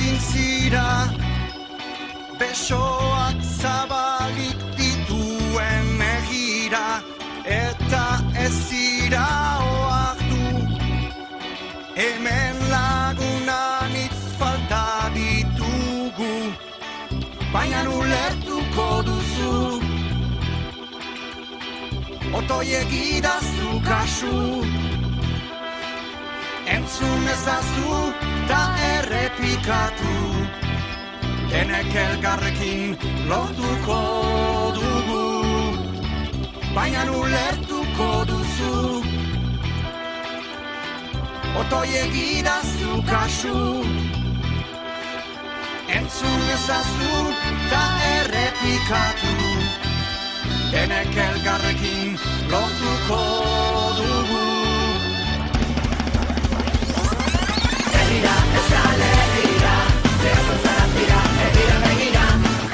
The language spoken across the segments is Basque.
egin zira, besoak zabalik dituen egira, eta ez zira oartu, hemen lagunan hitz falta ditugu, baina ulertuko duzu, otoi egidazu kasu, entzun ezazu ta errepikatu, denek elkarrekin lortuko dugu, baina ulertuko duzu, otoi egidazu kasu, entzun ezazu ta errepikatu, denek elkarrekin lortuko dugu. Herrira, Euskal Herrira, zehazo zarazira, herrira begira,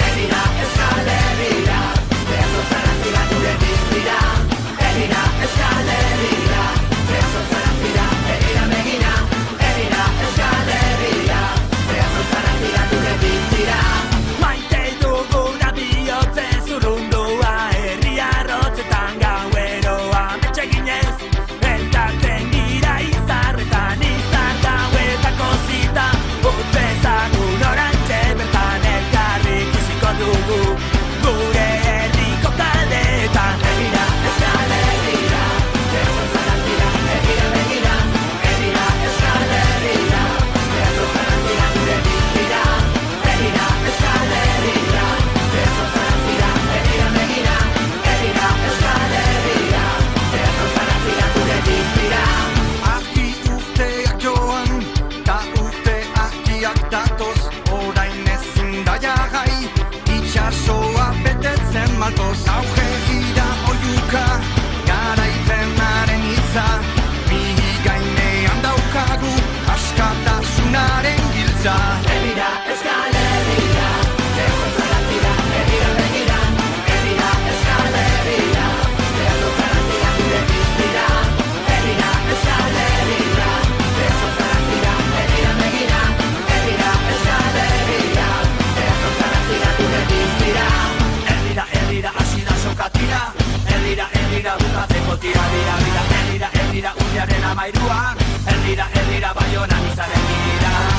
herrira, Euskal Herrira, zehazo zarazira, gure diztira, herrira, Euskal Herrira, zehazo zarazira, herrira begira, herrira, Euskal Herrira, zehazo zarazira, gure diztira. Maite duguna bihotze zurrundua, herria rotzetan gaueroa, metxeginez, elkartzen gira izarretan, izar gauetako zita, utbezagun orantxe bertan elkarri ikusiko dugu, gure herriko taldeetan. Herrira, Euskal Herrira, zehazo zarazira, herrira begira, herrira, Euskal Herrira, zehazo zarazira, gure diztira, herrira, Euskal Herrira, zehazo zarazira, herrira begira, herrira, Euskal Herrira, zehazo zarazira, gure diztira. Argi urteak joan, ta urte argiak datoz, orain ezin da jarrai, itxasoa betetzen maltoz, auge gira oiuka, garaipenaren hitza, mihi gainean daukagu, askatasunaren giltza. Herrira, Euskal Herrira, zehazo zarazira, herrira begira, herrira, Euskal Herrira, zehazo zarazira, gure diztira, herrira, Euskal Herrira, zehazo zarazira, herrira begira, herrira, Euskal Herrira, zehazo zarazira, gure diztira. Herrira, herrira, hasi da sokatira, herrira, herrira, bukatzeko tira, herrira, herrira, urriaren 13, herrira, herrira, Baionan izaren gira.